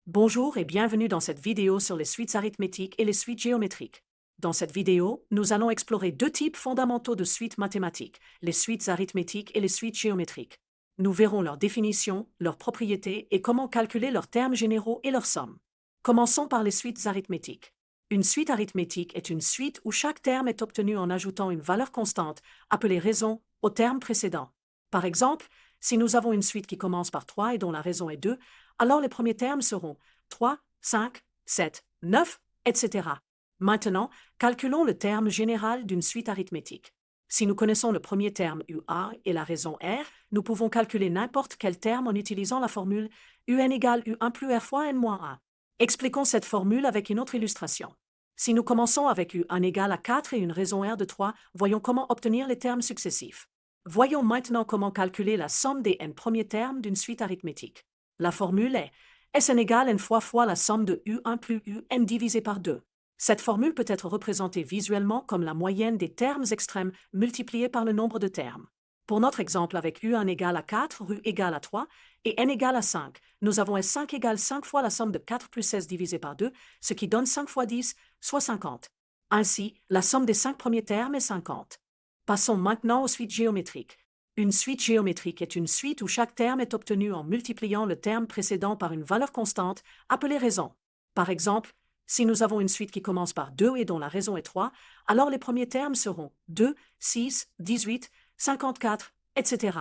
Bonjour et bienvenue dans cette vidéo sur les suites arithmétiques et les suites géométriques. Dans cette vidéo, nous allons explorer deux types fondamentaux de suites mathématiques, les suites arithmétiques et les suites géométriques. Nous verrons leur définition, leurs propriétés et comment calculer leurs termes généraux et leurs sommes. Commençons par les suites arithmétiques. Une suite arithmétique est une suite où chaque terme est obtenu en ajoutant une valeur constante, appelée raison, au terme précédent. Par exemple, si nous avons une suite qui commence par 3 et dont la raison est 2, alors les premiers termes seront 3, 5, 7, 9, etc. Maintenant, calculons le terme général d'une suite arithmétique. Si nous connaissons le premier terme UA et la raison R, nous pouvons calculer n'importe quel terme en utilisant la formule UN égale U1 plus R fois N moins 1. Expliquons cette formule avec une autre illustration. Si nous commençons avec U1 égale à 4 et une raison R de 3, voyons comment obtenir les termes successifs. Voyons maintenant comment calculer la somme des n premiers termes d'une suite arithmétique. La formule est Sn égale n fois la somme de U1 plus Un divisé par 2. Cette formule peut être représentée visuellement comme la moyenne des termes extrêmes multipliés par le nombre de termes. Pour notre exemple avec U1 égale à 4, U égale à 3 et N égale à 5, nous avons S5 égale 5 fois la somme de 4 plus 16 divisé par 2, ce qui donne 5 fois 10, soit 50. Ainsi, la somme des 5 premiers termes est 50. Passons maintenant aux suites géométriques. Une suite géométrique est une suite où chaque terme est obtenu en multipliant le terme précédent par une valeur constante, appelée raison. Par exemple, si nous avons une suite qui commence par 2 et dont la raison est 3, alors les premiers termes seront 2, 6, 18, 54, etc.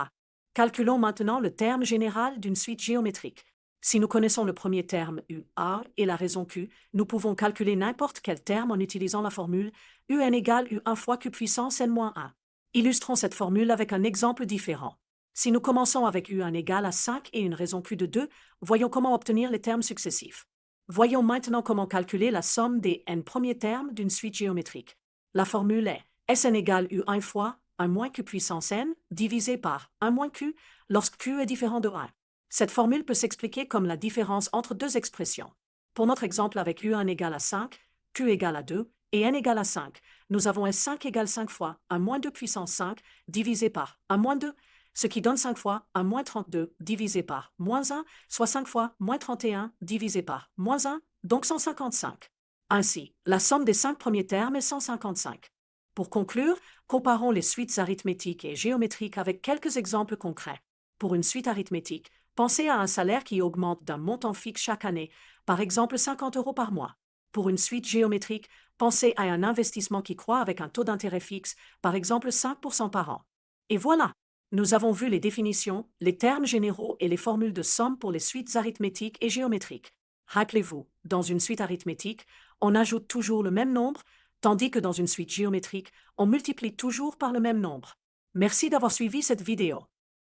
Calculons maintenant le terme général d'une suite géométrique. Si nous connaissons le premier terme UA et la raison Q, nous pouvons calculer n'importe quel terme en utilisant la formule UN égale U1 fois Q puissance N-1. Illustrons cette formule avec un exemple différent. Si nous commençons avec U1 égale à 5 et une raison Q de 2, voyons comment obtenir les termes successifs. Voyons maintenant comment calculer la somme des n premiers termes d'une suite géométrique. La formule est Sn égale U1 fois 1 moins Q puissance N divisé par 1 moins Q lorsque Q est différent de 1. Cette formule peut s'expliquer comme la différence entre deux expressions. Pour notre exemple avec U1 égale à 5, Q égale à 2 et N égale à 5, nous avons S5 égale 5 fois 1 moins 2 puissance 5 divisé par 1 moins 2, ce qui donne 5 fois 1 moins 32 divisé par moins 1, soit 5 fois moins 31 divisé par moins 1, donc 155. Ainsi, la somme des 5 premiers termes est 155. Pour conclure, comparons les suites arithmétiques et géométriques avec quelques exemples concrets. Pour une suite arithmétique, pensez à un salaire qui augmente d'un montant fixe chaque année, par exemple 50 € par mois. Pour une suite géométrique, pensez à un investissement qui croît avec un taux d'intérêt fixe, par exemple 5% par an. Et voilà, nous avons vu les définitions, les termes généraux et les formules de somme pour les suites arithmétiques et géométriques. Rappelez-vous, dans une suite arithmétique, on ajoute toujours le même nombre, tandis que dans une suite géométrique, on multiplie toujours par le même nombre. Merci d'avoir suivi cette vidéo.